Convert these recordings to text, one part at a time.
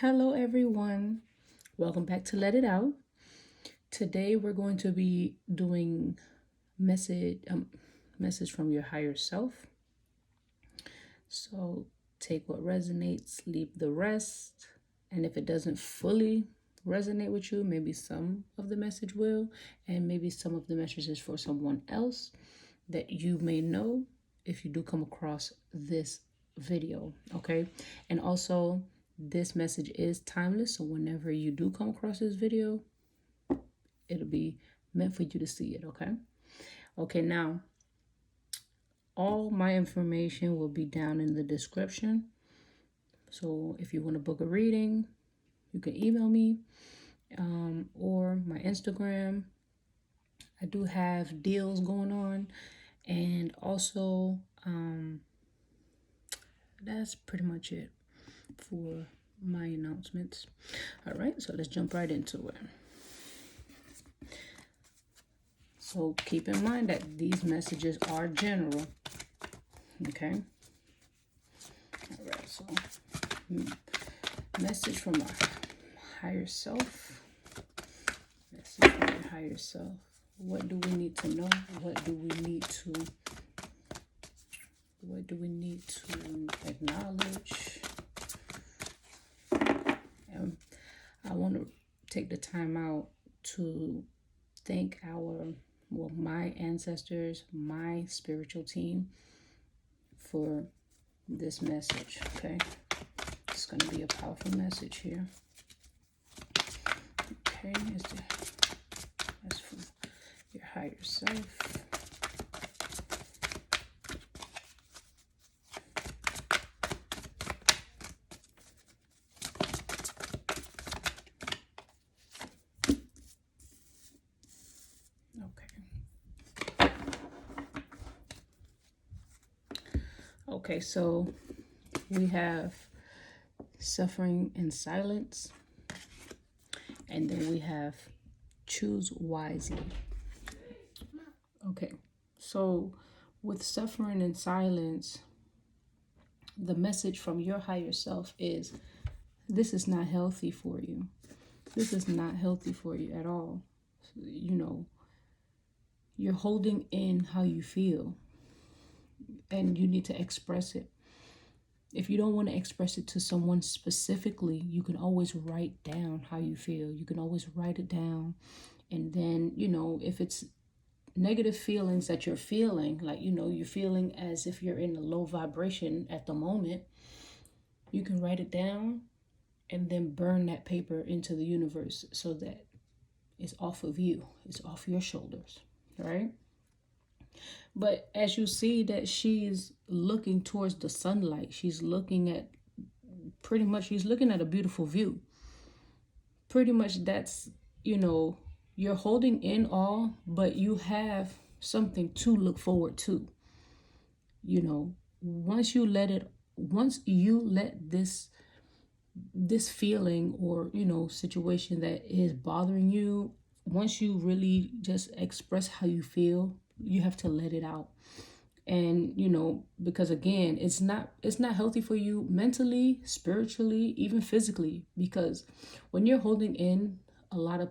Hello, everyone. Welcome back to Let It Out. Today, we're going to be doing message from your higher self. So, take what resonates, leave the rest. And if it doesn't fully resonate with you, maybe some of the message will, and maybe some of the message is for someone else that you may know if you do come across this video. Okay. And also, this message is timeless, so whenever you do come across this video, it'll be meant for you to see it. Okay, now all my information will be down in the description, so if you want to book a reading, you can email me or my Instagram. I do have deals going on, and also that's pretty much it for my announcements. All right, so let's jump right into it. So keep in mind that these messages are general. Okay. All right, so message from our higher self. Message from your higher self. What do we need to know? What do we need to acknowledge? And I want to take the time out to thank my ancestors, my spiritual team for this message. Okay, it's going to be a powerful message here. Okay, that's from your higher self. Okay, so we have suffering in silence, and then we have choose wisely. Okay, so with suffering in silence, the message from your higher self is this is not healthy for you. This is not healthy for you at all. You know, you're holding in how you feel, and you need to express it. If you don't want to express it to someone specifically, you can always write down how you feel. You can always write it down. And then, if it's negative feelings that you're feeling, like, you're feeling as if you're in a low vibration at the moment, you can write it down and then burn that paper into the universe so that it's off of you. It's off your shoulders, right? But as you see that she's looking towards the sunlight, she's looking at a beautiful view. Pretty much that's, you're holding in all, but you have something to look forward to. Once you let this feeling or, situation that is bothering you, once you really just express how you feel, you have to let it out. And because again, it's not healthy for you mentally, spiritually, even physically, because when you're holding in a lot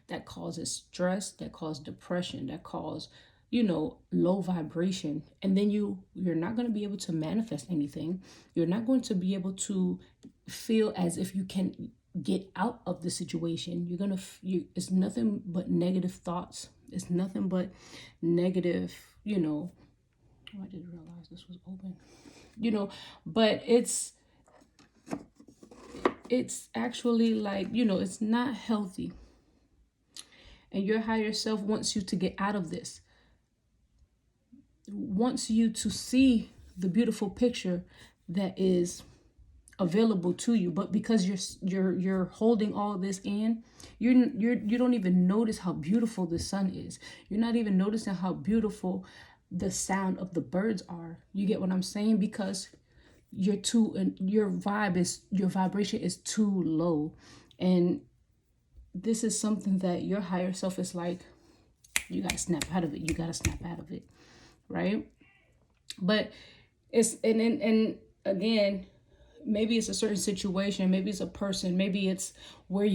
that causes stress, that causes depression, that causes low vibration, and then you're not going to be able to manifest anything. You're not going to be able to feel as if you can get out of the situation. It's nothing but negative thoughts. It's nothing but negative, I didn't realize this was open, but it's actually like, it's not healthy. And your higher self wants you to get out of this, wants you to see the beautiful picture that is available to you, but because you're holding all this in, you don't even notice how beautiful the sun is. You're not even noticing how beautiful the sound of the birds are. You get what I'm saying? Because your vibration is too low. And this is something that your higher self is like, you gotta snap out of it. Right? But it's and again, maybe it's a certain situation, maybe it's a person, maybe it's where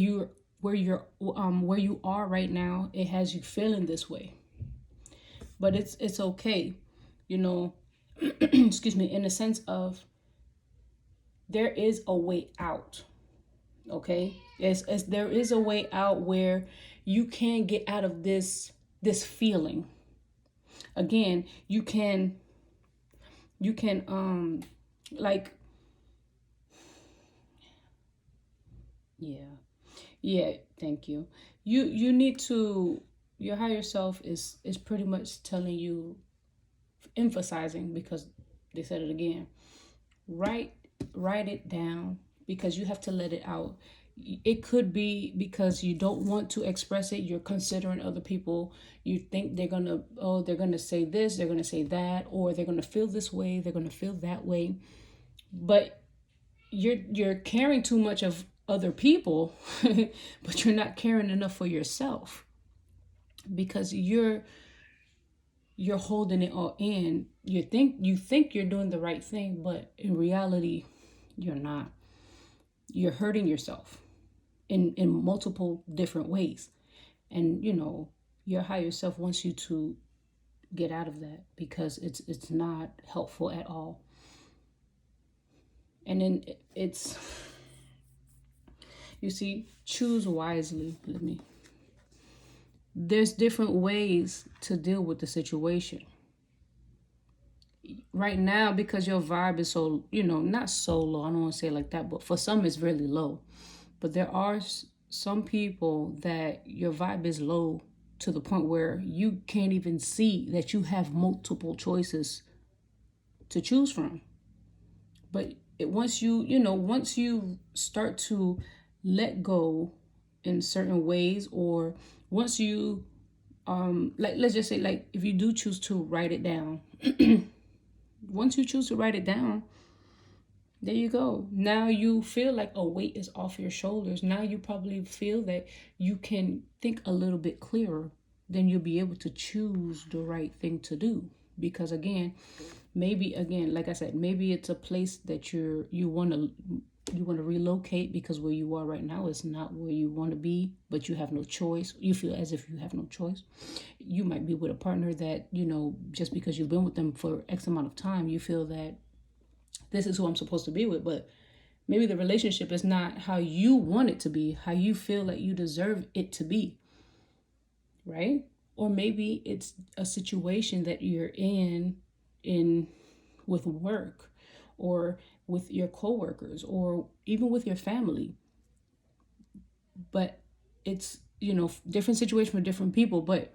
where you are right now. It has you feeling this way, but it's okay, you know. Excuse me, in the sense of there is a way out. Okay, there is a way out where you can get out of this feeling. Again, you can like, yeah, yeah, thank you. You need to, your higher self is pretty much telling you, emphasizing, because they said it again, write write it down, because you have to let it out. It could be because you don't want to express it, you're considering other people, you think they're gonna, oh, they're gonna say this, they're gonna say that, or they're gonna feel this way, they're gonna feel that way. But you're caring too much of other people, but you're not caring enough for yourself, because you're holding it all in. You think you're doing the right thing, but in reality you're not. You're hurting yourself in multiple different ways. And your higher self wants you to get out of that, because it's not helpful at all. And then it's, you see, choose wisely. There's different ways to deal with the situation right now, because your vibe is so, not so low, I don't want to say it like that, but for some it's really low. But there are some people that your vibe is low to the point where you can't even see that you have multiple choices to choose from. But once once you start to let go in certain ways, or once you like, let's just say, like, if you do choose to write it down, once you choose to write it down, there you go. Now you feel like a weight is off your shoulders. Now you probably feel that you can think a little bit clearer. Then you'll be able to choose the right thing to do. Because again, like I said, maybe it's a place that you want to relocate, because where you are right now is not where you want to be, but you have no choice. You feel as if you have no choice. You might be with a partner that, just because you've been with them for X amount of time, you feel that this is who I'm supposed to be with, but maybe the relationship is not how you want it to be, how you feel like you deserve it to be, right? Or maybe it's a situation that you're in with work, or with your coworkers, or even with your family. But it's, different situation for different people, but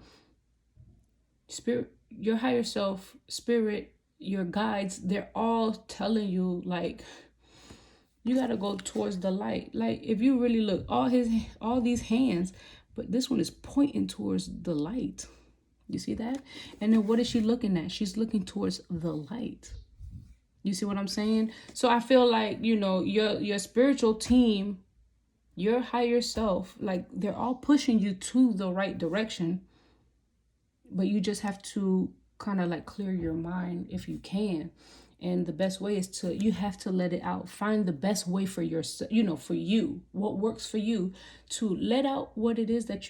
spirit, your higher self, spirit, your guides, they're all telling you, like, you got to go towards the light. Like, if you really look, all these hands, but this one is pointing towards the light. You see that? And then what is she looking at? She's looking towards the light. You see what I'm saying? So I feel like, your spiritual team, your higher self, like, they're all pushing you to the right direction. But you just have to kind of like clear your mind if you can. And the best way is you have to let it out. Find the best way for yourself, for you, what works for you, to let out what it is that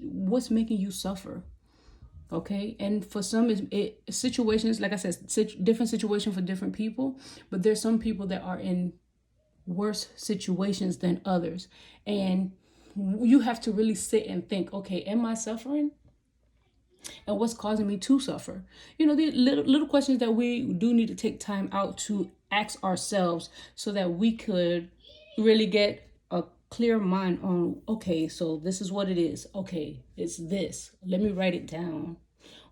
what's making you suffer. Okay. And for some, situations, like I said, different situation for different people, but there's some people that are in worse situations than others. And you have to really sit and think, okay, am I suffering? And what's causing me to suffer? The little questions that we do need to take time out to ask ourselves, so that we could really get a clear mind on, okay, so this is what it is. Okay, it's this. Let me write it down.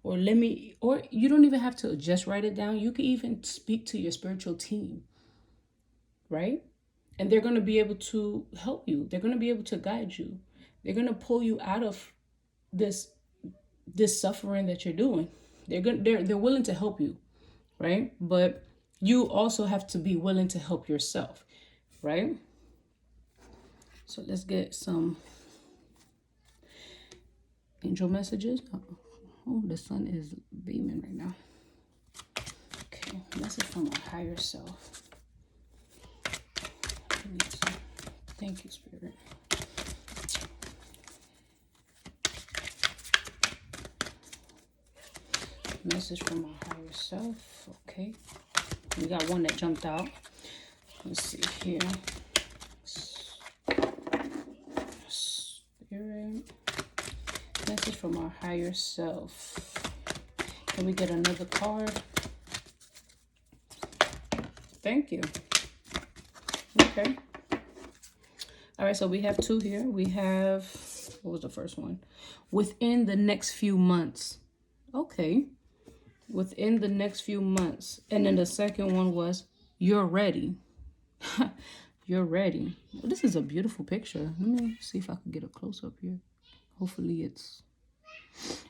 Or you don't even have to just write it down. You can even speak to your spiritual team, right? And they're going to be able to help you. They're going to be able to guide you. They're going to pull you out of this suffering that you're doing. They're willing to help you, right? But you also have to be willing to help yourself, right? So let's get some angel messages. Oh, the sun is beaming right now. Okay, message from a higher self. Thank you, Spirit. Message from our higher self. Okay. We got one that jumped out. Let's see here. Spirit. Message from our higher self. Can we get another card? Thank you. Okay. All right, so we have two here. We have, what was the first one? Within the next few months. Okay. Within the next few months. And then the second one was, you're ready. You're ready. Well, this is a beautiful picture. Let me see if I can get a close-up here. Hopefully it's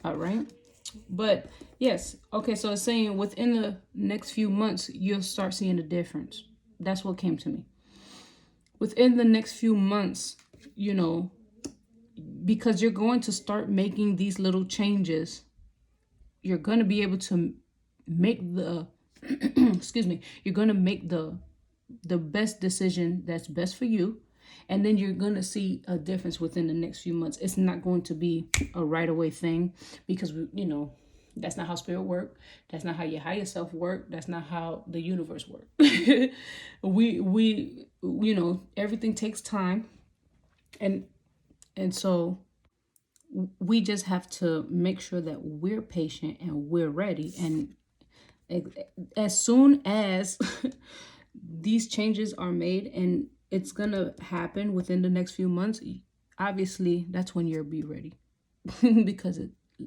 all right. But yes, okay, so it's saying within the next few months, you'll start seeing the difference. That's what came to me. Within the next few months, you know, because you're going to start making these little changes, you're going to be able to make the, excuse me, you're going to make the best decision that's best for you. And then you're going to see a difference within the next few months. It's not going to be a right away thing because, you know, that's not how spirit work. That's not how your higher self work. That's not how the universe work. we, you know, everything takes time. And so we just have to make sure that we're patient and we're ready. And as soon as these changes are made and it's gonna happen within the next few months, obviously that's when you'll be ready. Because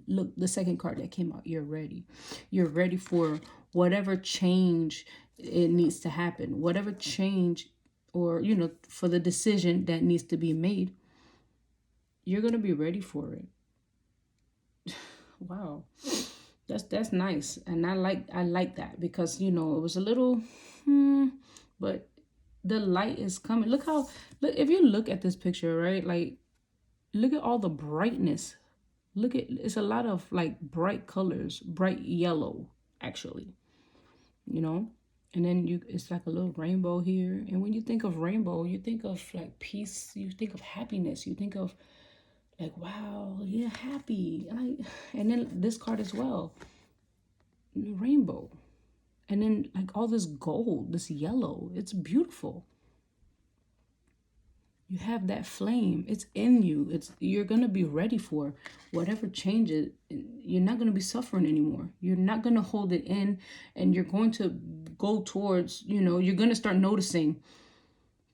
look, the second card that came out, you're ready. You're ready for whatever change it needs to happen, whatever change, or, you know, for the decision that needs to be made. You're gonna be ready for it. Wow, that's nice. And I like that, because, you know, it was a little but the light is coming. Look, if you look at this picture, right, like, look at all the brightness. Look at, it's a lot of like bright colors, bright yellow, actually, you know. And then it's like a little rainbow here. And when you think of rainbow, you think of like peace, you think of happiness, you think of like, wow, yeah, happy. And then this card as well, rainbow. And then like all this gold, this yellow, it's beautiful. You have that flame. It's in you. You're going to be ready for whatever changes. You're not going to be suffering anymore. You're not going to hold it in, and you're going to go towards, you know, you're going to start noticing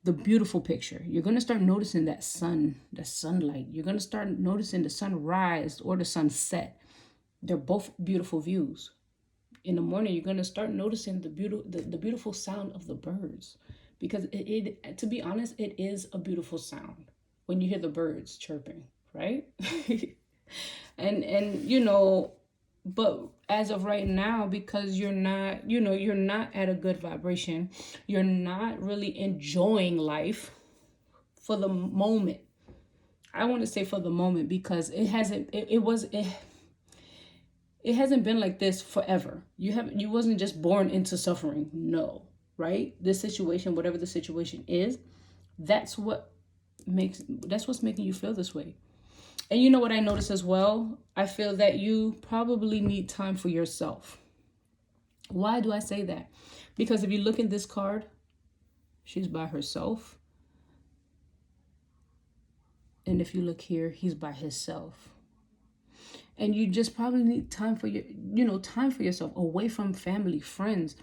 the beautiful picture. You're going to start noticing that sun, the sunlight. You're going to start noticing the sunrise or the sunset. They're both beautiful views. In the morning, you're going to start noticing the beautiful sound of the birds, because it to be honest, it is a beautiful sound when you hear the birds chirping, right? and you know, but as of right now, because you're not, you know, you're not at a good vibration, you're not really enjoying life for the moment. I want to say for the moment, because it hasn't been like this forever. You wasn't just born into suffering. No, right? This situation, whatever the situation is, that's what's making you feel this way. And you know what I notice as well? I feel that you probably need time for yourself. Why do I say that? Because if you look at this card, she's by herself. And if you look here, he's by himself. And you just probably need time for time for yourself, away from family, friends,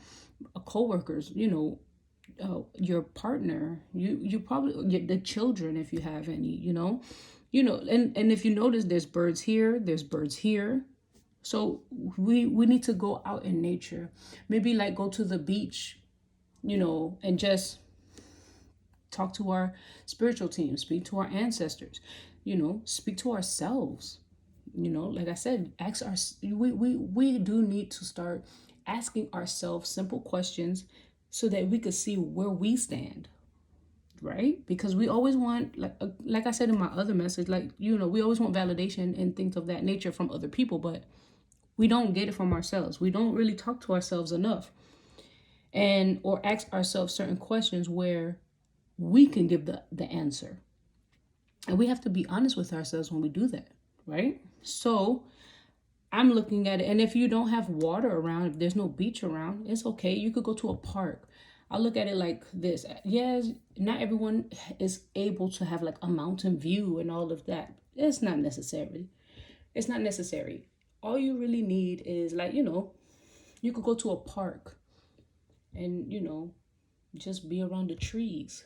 co-workers, you know, your partner, you probably, the children, if you have any, you know, and if you notice, there's birds here, there's birds here. So we need to go out in nature, maybe like go to the beach, you know, and just talk to our spiritual team, speak to our ancestors, you know, speak to ourselves. You know, like I said, we do need to start asking ourselves simple questions so that we could see where we stand, right? Because we always want, like I said in my other message, like, you know, we always want validation and things of that nature from other people, but we don't get it from ourselves. We don't really talk to ourselves enough, or ask ourselves certain questions where we can give the answer. And we have to be honest with ourselves when we do that, right? So I'm looking at it, and if you don't have water around, if there's no beach around, it's okay. You could go to a park. I look at it like this. Yes, not everyone is able to have like a mountain view and all of that. It's not necessary. It's not necessary. All you really need is like, you could go to a park and, just be around the trees.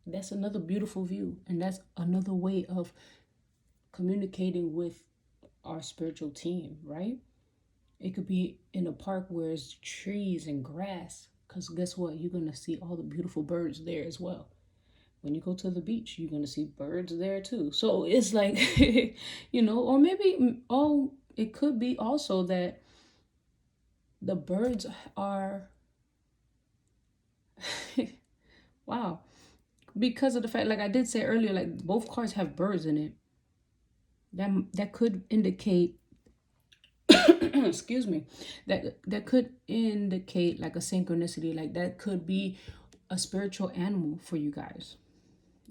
That's another beautiful view. And that's another way of communicating with our spiritual team, right? It could be in a park where it's trees and grass. Because guess what? You're going to see all the beautiful birds there as well. When you go to the beach, you're going to see birds there too. So it's like, or maybe, it could be also that the birds are, wow. Because of the fact, like I did say earlier, like both cars have birds in it. That could indicate excuse me, that could indicate like a synchronicity, like that could be a spiritual animal for you guys.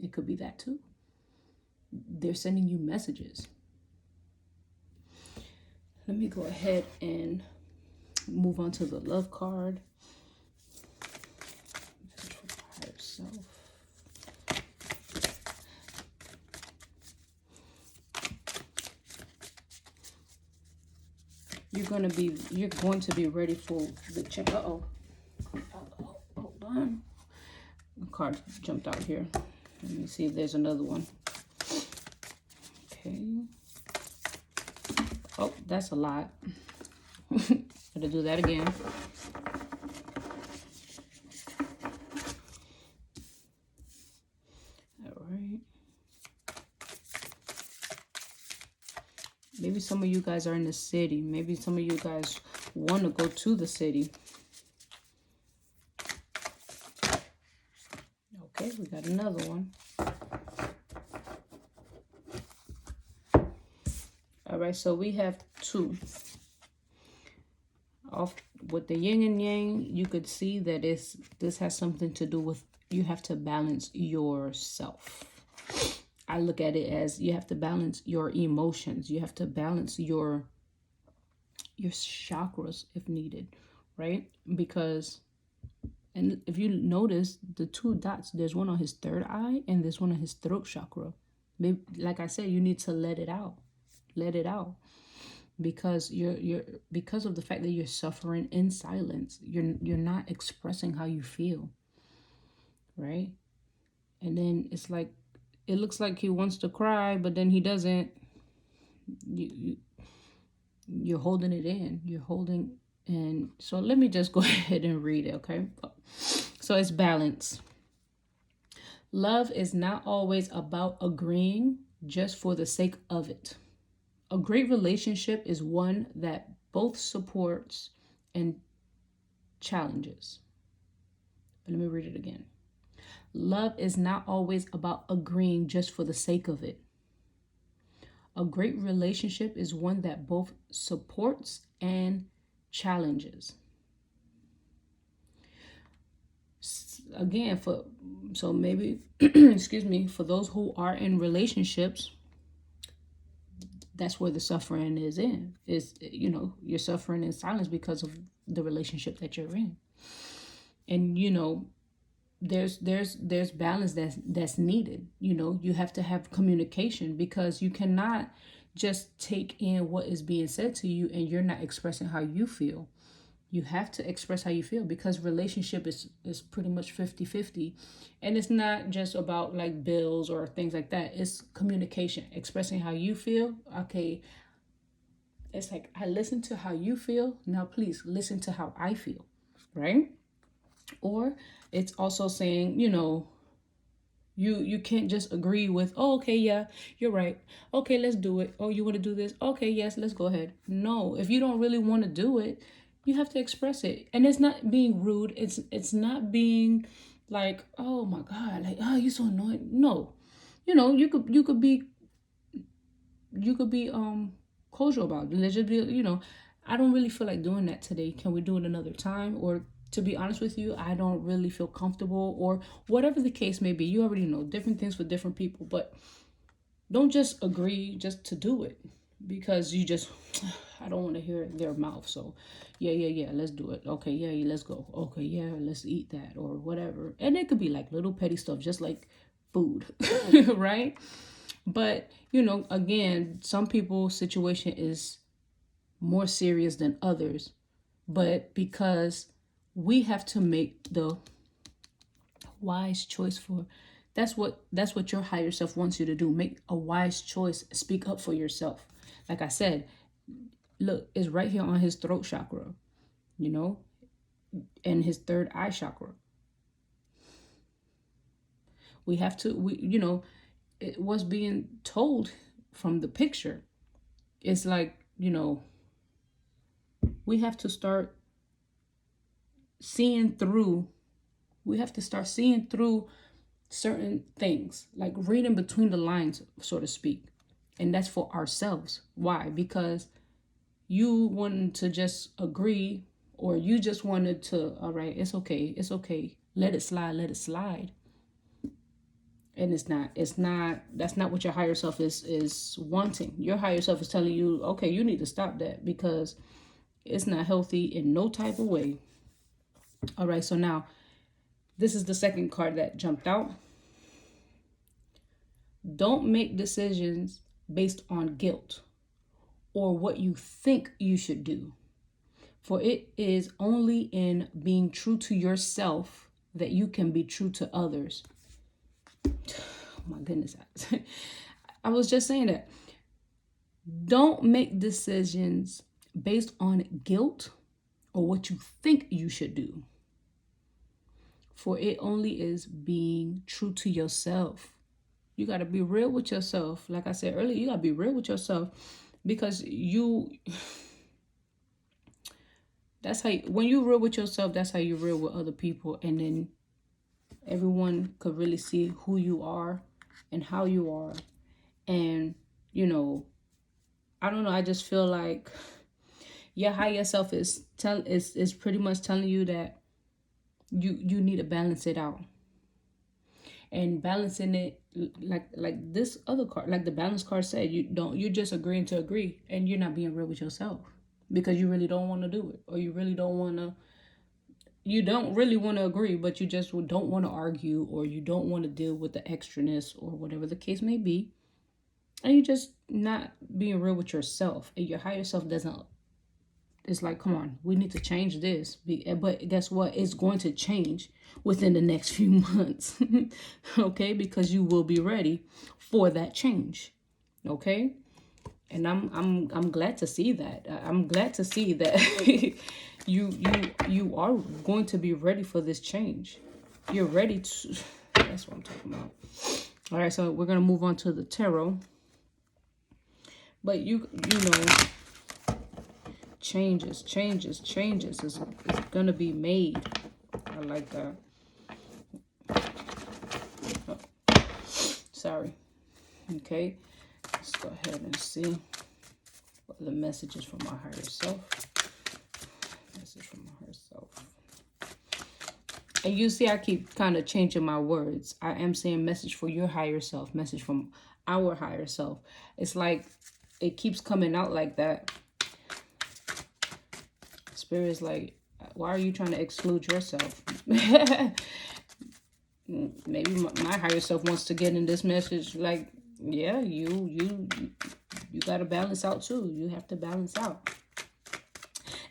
It could be that too. They're sending you messages. Let me go ahead and move on to the love card. Message for higher self. You're going to be ready for the check. Hold on. The card jumped out here. Let me see if there's another one. Okay. Oh, that's a lot. Gotta do that again. All right. Maybe some of you guys are in the city. Maybe some of you guys want to go to the city. Okay, we got another one. All right, so we have two. Off with the yin and yang, you could see that this has something to do with you have to balance yourself. I look at it as you have to balance your emotions. You have to balance your chakras if needed, right? Because, and if you notice the two dots, there's one on his third eye and there's one on his throat chakra. Maybe, like I said, you need to let it out. Let it out. Because you're because of the fact that you're suffering in silence. You're not expressing how you feel. Right? And then it's like it looks like he wants to cry, but then he doesn't. You're holding it in. You're holding. And so let me just go ahead and read it, okay? So it's balance. Love is not always about agreeing just for the sake of it. A great relationship is one that both supports and challenges. But let me read it again. Love is not always about agreeing just for the sake of it. A great relationship is one that both supports and challenges. Again, so maybe, excuse me, for those who are in relationships, that's where the suffering is in. Is, you're suffering in silence because of the relationship that you're in. And, there's balance that's needed. You have to have communication, because you cannot just take in what is being said to you and you're not expressing how you feel. You have to express how you feel, because relationship is pretty much 50-50. And it's not just about like bills or things like that. It's communication, expressing how you feel. Okay, it's like, I listen to how you feel. Now please listen to how I feel, right? Or it's also saying, you can't just agree with, oh, okay, yeah, you're right. Okay, let's do it. Oh, you want to do this? Okay, yes, let's go ahead. No, if you don't really want to do it, you have to express it. And it's not being rude. It's not being like, oh my God, like, oh, you're so annoying. No, you could be cordial about it. Let's just be, I don't really feel like doing that today. Can we do it another time? Or to be honest with you, I don't really feel comfortable, or whatever the case may be. You already know different things for different people, but don't just agree just to do it because you just, I don't want to hear their mouth. So yeah, let's do it. Okay, yeah, let's go. Okay, yeah, let's eat that or whatever. And it could be like little petty stuff, just like food, right? But, again, some people's situation is more serious than others. But because we have to make the wise choice for, that's what your higher self wants you to do. Make a wise choice. Speak up for yourself. Like I said, look, it's right here on his throat chakra, and his third eye chakra. We have to, what's being told from the picture. It's like, we have to start seeing through. We have to start seeing through certain things, like reading between the lines, so to speak. And that's for ourselves. Why? Because you wanted to just agree, or you just wanted to, all right, it's okay. Let it slide. And that's not what your higher self is wanting. Your higher self is telling you, okay, you need to stop that because it's not healthy in no type of way. All right, so now this is the second card that jumped out. Don't make decisions based on guilt or what you think you should do. For it is only in being true to yourself that you can be true to others. Oh my goodness. I was just saying that. Don't make decisions based on guilt or what you think you should do. For it only is being true to yourself. You got to be real with yourself. Like I said earlier, you got to be real with yourself because that's how, when you're real with yourself, that's how you're real with other people. And then everyone could really see who you are and how you are. And, I don't know. I just feel like your higher self is pretty much telling you that you need to balance it out. And balancing it, like this other card, like the balance card said, you're just agreeing to agree, and you're not being real with yourself because you really don't want to do it, or you don't really want to agree, but you just don't want to argue, or you don't want to deal with the extraness, or whatever the case may be. And you're just not being real with yourself, and your higher self doesn't. It's like, come on, we need to change this. But guess what? It's going to change within the next few months. Okay? Because you will be ready for that change. Okay? And I'm glad to see that. I'm glad to see that you are going to be ready for this change. You're ready to. That's what I'm talking about. All right, so we're gonna move on to the tarot. But you know. Changes is gonna be made. I like that. Oh, sorry. Okay, let's go ahead and see what the message is from my higher self. Message from my higher self. And you see, I keep kind of changing my words. I am saying message for your higher self, message from our higher self. It's like it keeps coming out like that. Spirit's like, why are you trying to exclude yourself? Maybe my higher self wants to get in this message. Like, yeah, you got to balance out too. You have to balance out.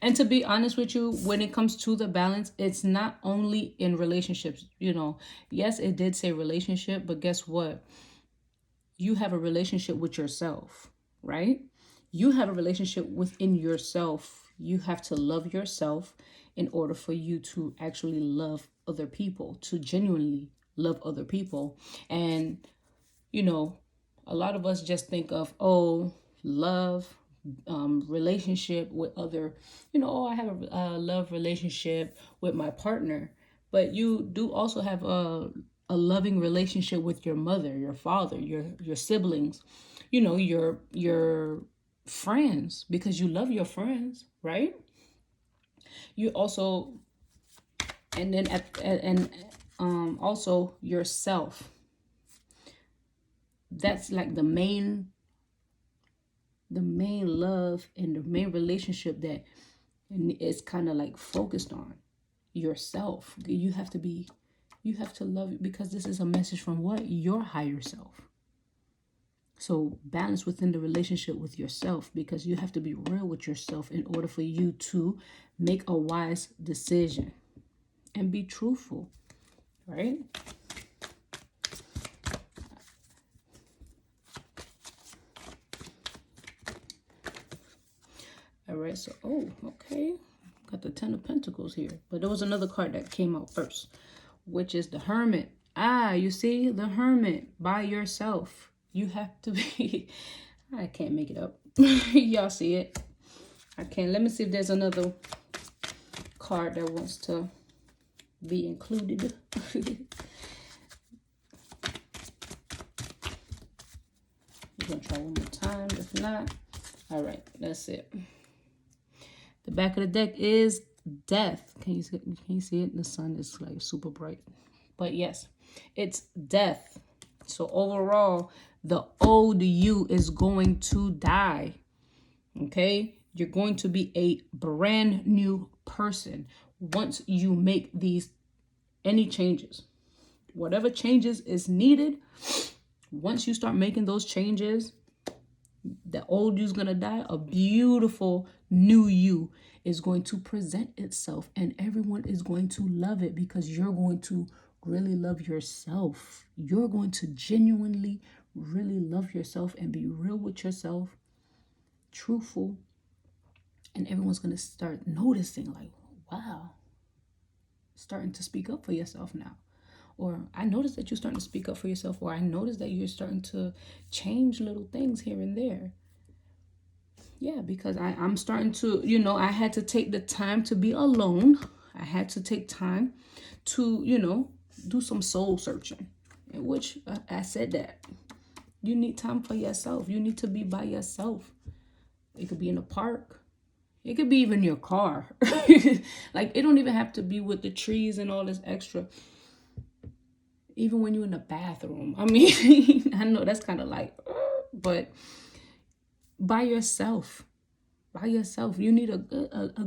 And to be honest with you, when it comes to the balance, it's not only in relationships. Yes, it did say relationship, but guess what? You have a relationship with yourself, right? You have a relationship within yourself. You have to love yourself in order for you to actually love other people, to genuinely love other people. And, a lot of us just think of, love, relationship with other, I have a love relationship with my partner. But you do also have a loving relationship with your mother, your father, your siblings, your friends, because you love your friends, right? You also And then also yourself. That's like the main love and the main relationship that is kind of like focused on yourself. You have to love it, because this is a message from what? Your higher self. So balance within the relationship with yourself, because you have to be real with yourself in order for you to make a wise decision and be truthful, right? All right, so, okay. Got the Ten of Pentacles here. But there was another card that came out first, which is the Hermit. You see? The Hermit by yourself. You have to be... I can't make it up. Y'all see it? I can't. Let me see if there's another card that wants to be included. We're going to try one more time. If not, all right, that's it. The back of the deck is Death. Can you see it? The sun is like super bright. But yes, it's Death. So overall, the old you is going to die. Okay? You're going to be a brand new person once you make any changes. Whatever changes is needed, once you start making those changes, the old you's gonna die. A beautiful new you is going to present itself, and everyone is going to love it, because you're going to really love yourself. You're going to genuinely really love yourself and be real with yourself, truthful, and everyone's going to start noticing, like, wow, starting to speak up for yourself now. Or I noticed that you're starting to speak up for yourself, or I noticed that you're starting to change little things here and there. Yeah, because I'm starting to, I had to take the time to be alone. I had to take time to, do some soul searching, in which I said that you need time for yourself. You need to be by yourself. It could be in a park. It could be even your car. Like, it don't even have to be with the trees and all this extra. Even when you're in the bathroom. I mean, I know that's kind of like, but by yourself. By yourself. You need a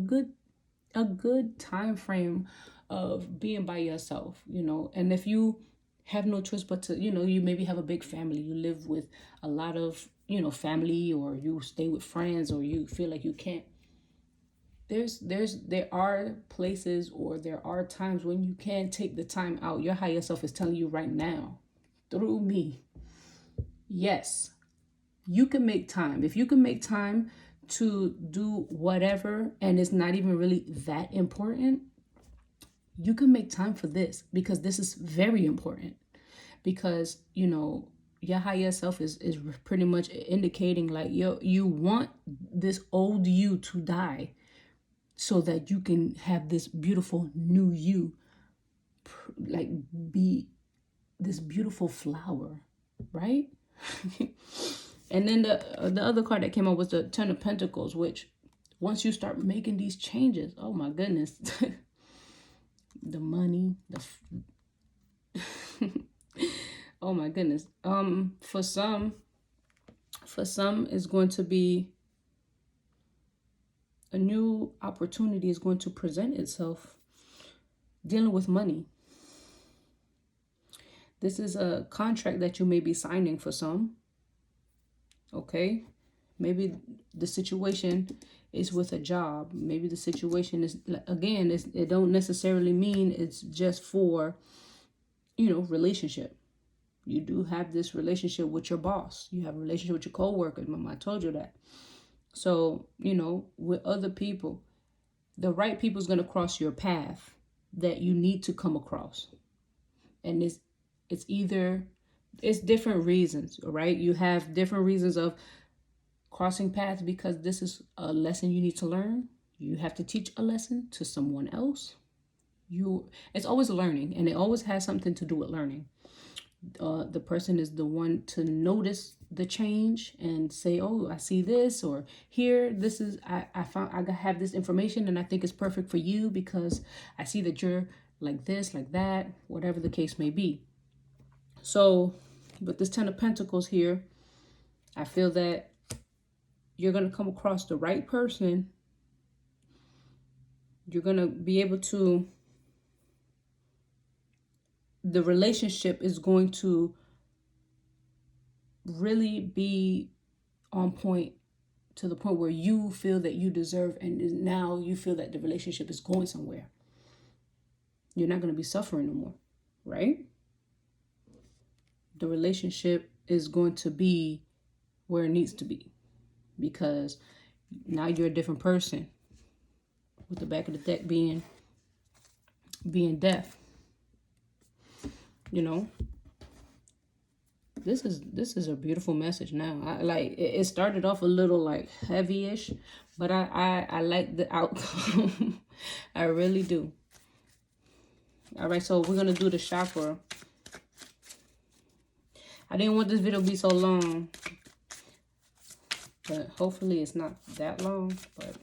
good time frame of being by yourself, and if you have no choice but to, you maybe have a big family, you live with a lot of, family, or you stay with friends, or you feel like you can't, there are places, or there are times when you can take the time out. Your higher self is telling you right now, through me, yes, you can make time. If you can make time to do whatever, and it's not even really that important, you can make time for this, because this is very important. Because, your higher self is pretty much indicating, like, you want this old you to die, so that you can have this beautiful new you, like, be this beautiful flower, right? And then the other card that came out was the Ten of Pentacles, which once you start making these changes, oh my goodness, the money, oh my goodness. For some is going to be a new opportunity is going to present itself dealing with money. This is a contract that you may be signing for some. Okay, maybe the situation is with a job. Maybe the situation is, again, it don't necessarily mean it's just for, relationship. You do have this relationship with your boss. You have a relationship with your coworkers. Mama, I told you that. So, with other people, the right people is going to cross your path that you need to come across. And it's different reasons, right? You have different reasons of crossing paths, because this is a lesson you need to learn. You have to teach a lesson to someone else. It's always learning, and it always has something to do with learning. The person is the one to notice the change and say, oh, I see this, or here, this is, I have this information, and I think it's perfect for you, because I see that you're like this, like that, whatever the case may be. So with this 10 of Pentacles here, I feel that you're going to come across the right person. You're going to be able to, the relationship is going to really be on point, to the point where you feel that you deserve, and now you feel that the relationship is going somewhere. You're not going to be suffering no more, right? The relationship is going to be where it needs to be, because now you're a different person, with the back of the deck being death. You know, this is a beautiful message. Now, I like it started off a little like heavy-ish, but I like the outcome. I really do. All right, so we're gonna do the chakra. I didn't want this video to be so long, but hopefully it's not that long. But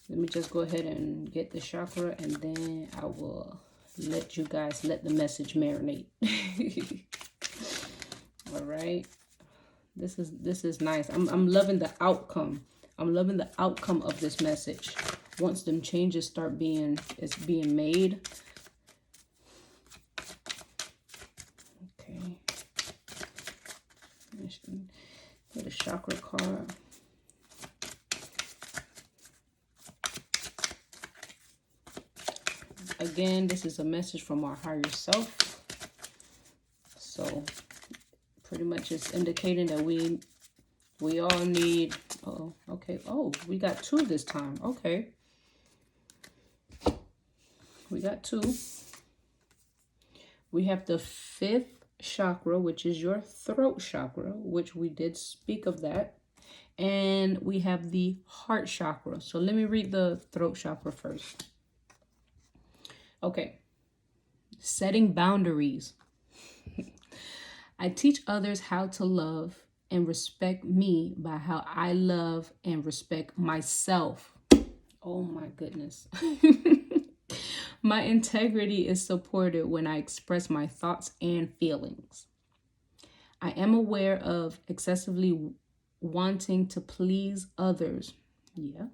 let me just go ahead and get the chakra, and then I will let you guys let the message marinate. All right, this is nice. I'm loving the outcome. I'm loving the outcome of this message. Once them changes start being made. Okay. Get a chakra card. Again, this is a message from our higher self. So pretty much it's indicating that we all need, oh, okay. Oh, we got 2 this time. Okay. We got 2. We have the 5th chakra, which is your throat chakra, which we did speak of that. And we have the heart chakra. So let me read the throat chakra first. Okay. Setting boundaries. I teach others how to love and respect me by how I love and respect myself. Oh my goodness. My integrity is supported when I express my thoughts and feelings. I am aware of excessively wanting to please others. Yeah.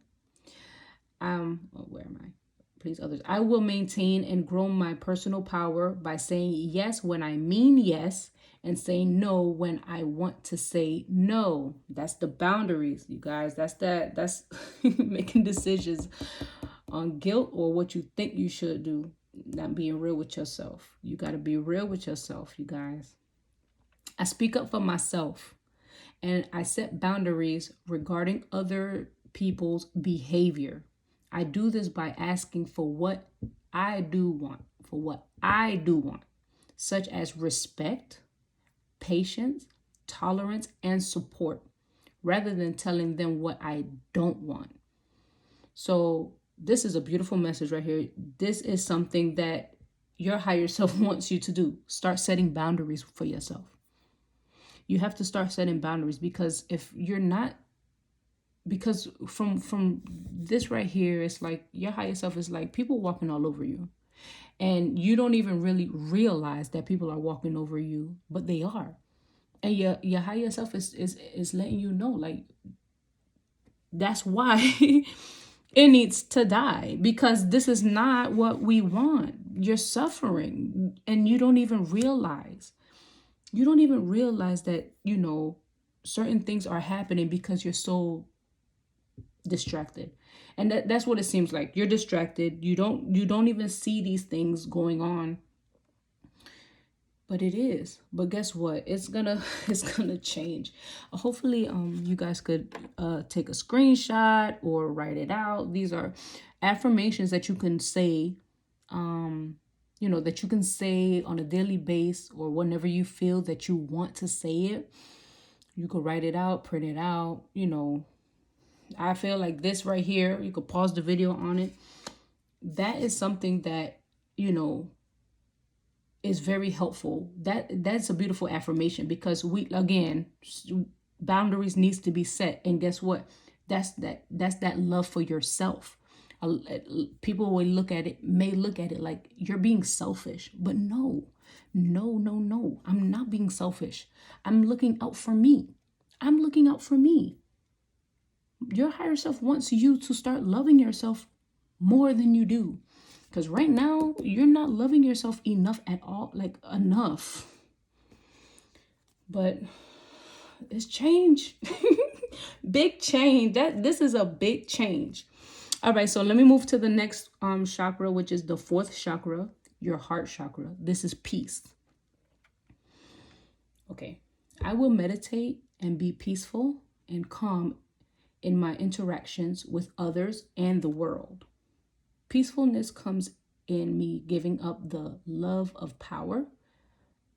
Where am I? Please others. I will maintain and grow my personal power by saying yes when I mean yes, and saying no when I want to say no. That's the boundaries, you guys. That's making decisions on guilt or what you think you should do, not being real with yourself. You got to be real with yourself, you guys. I speak up for myself, and I set boundaries regarding other people's behavior. I do this by asking for what I do want, such as respect, patience, tolerance, and support, rather than telling them what I don't want. So this is a beautiful message right here. This is something that your higher self wants you to do. Start setting boundaries for yourself. You have to start setting boundaries, because if you're not, because from this right here, it's like your higher self is like people walking all over you. And you don't even really realize that people are walking over you, but they are. And your higher self is letting you know, like, that's why it needs to die, because this is not what we want. You're suffering, and you don't even realize. You don't even realize that, you know, certain things are happening because you're so distracted. And that's what it seems like. You're distracted. You don't even see these things going on. But it is. But guess what? It's gonna change. Hopefully you guys could take a screenshot or write it out. These are affirmations that you can say, you know, that you can say on a daily basis, or whenever you feel that you want to say it. You could write it out, print it out, you know. I feel like this right here, you could pause the video on it. That is something that, you know, is very helpful. That's a beautiful affirmation, because boundaries needs to be set. And guess what? That's that love for yourself. People may look at it like you're being selfish, but no, no, no, no. I'm not being selfish. I'm looking out for me. I'm looking out for me. Your higher self wants you to start loving yourself more than you do. Because right now, you're not loving yourself enough at all, like enough. But it's change. Big change. This is a big change. All right, so let me move to the next chakra, which is the fourth chakra, your heart chakra. This is peace. Okay. I will meditate and be peaceful and calm in my interactions with others and the world. Peacefulness comes in me giving up the love of power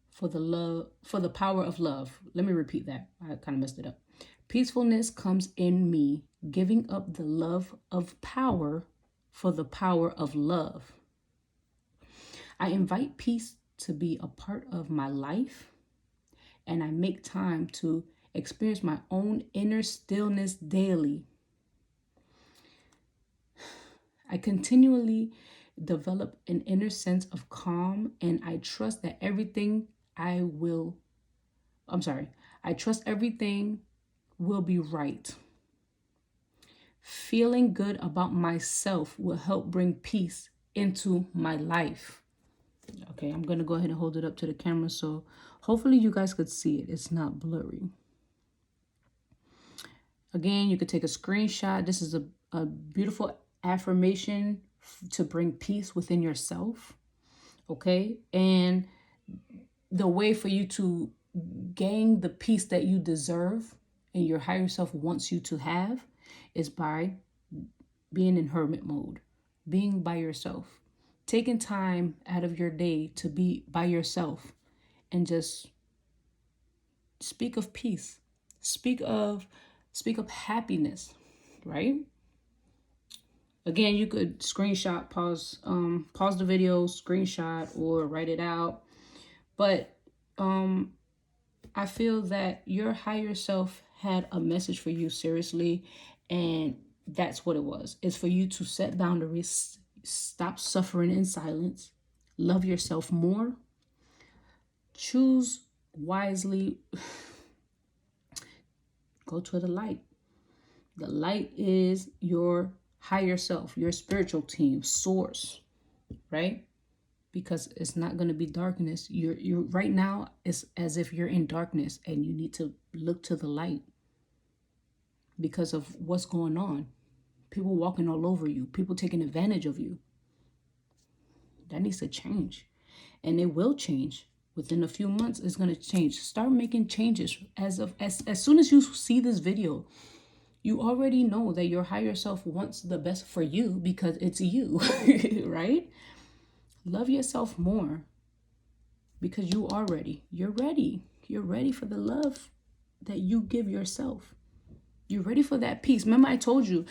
for the power of love. Let me repeat that. I kind of messed it up. Peacefulness comes in me giving up the love of power for the power of love. I invite peace to be a part of my life, and I make time to experience my own inner stillness daily. I continually develop an inner sense of calm, and I trust that I trust everything will be right. Feeling good about myself will help bring peace into my life. Okay, I'm going to go ahead and hold it up to the camera so hopefully you guys could see it. It's not blurry. Again, you could take a screenshot. This is a beautiful affirmation to bring peace within yourself. Okay, and the way for you to gain the peace that you deserve and your higher self wants you to have is by being in hermit mode, being by yourself, taking time out of your day to be by yourself and just speak of peace, speak of happiness, right? Again, you could screenshot, pause the video, screenshot, or write it out. But I feel that your higher self had a message for you, seriously, and that's what it was. It's for you to set boundaries, stop suffering in silence, love yourself more, choose wisely, go to the light. The light is your higher self, your spiritual team, source, right? Because it's not going to be darkness. You're right now, it's as if you're in darkness and you need to look to the light because of what's going on. People walking all over you, people taking advantage of you. That needs to change, and it will change. Within a few months, it's going to change. Start making changes as soon as you see this video. You already know that your higher self wants the best for you because it's you, right? Love yourself more because you're ready. You're ready for the love that you give yourself. You're ready for that peace. Remember, I told you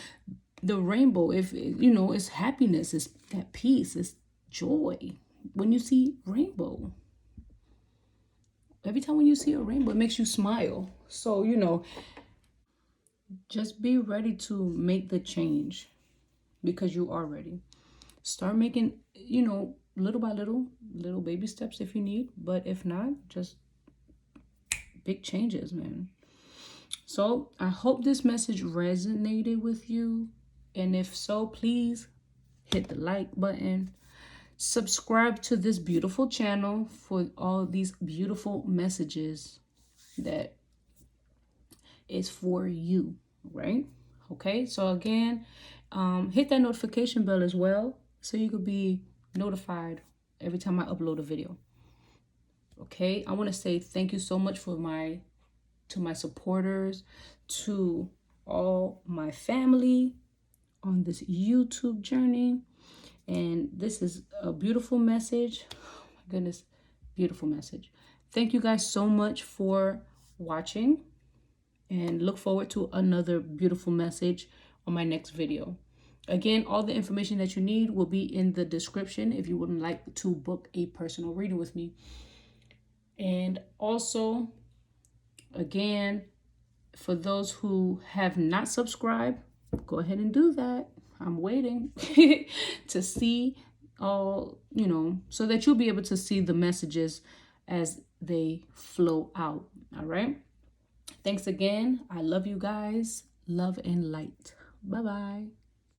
the rainbow, it's happiness, it's that peace, it's joy. When you see rainbow, every time when you see a rainbow, it makes you smile. So, just be ready to make the change because you are ready. Start making, little by little baby steps if you need, but if not, just big changes, man. So I hope this message resonated with you, and if so, please hit the like button, subscribe to this beautiful channel for all these beautiful messages that is for you, right? Okay, so again, hit that notification bell as well so you could be notified every time I upload a video. Okay, I want to say thank you so much to my supporters, to all my family on this YouTube journey. And this is a beautiful message. Oh my goodness, beautiful message. Thank you guys so much for watching, and look forward to another beautiful message on my next video. Again, all the information that you need will be in the description if you would like to book a personal reading with me. And also, again, for those who have not subscribed, go ahead and do that. I'm waiting to see all, so that you'll be able to see the messages as they flow out. All right. Thanks again. I love you guys. Love and light. Bye bye.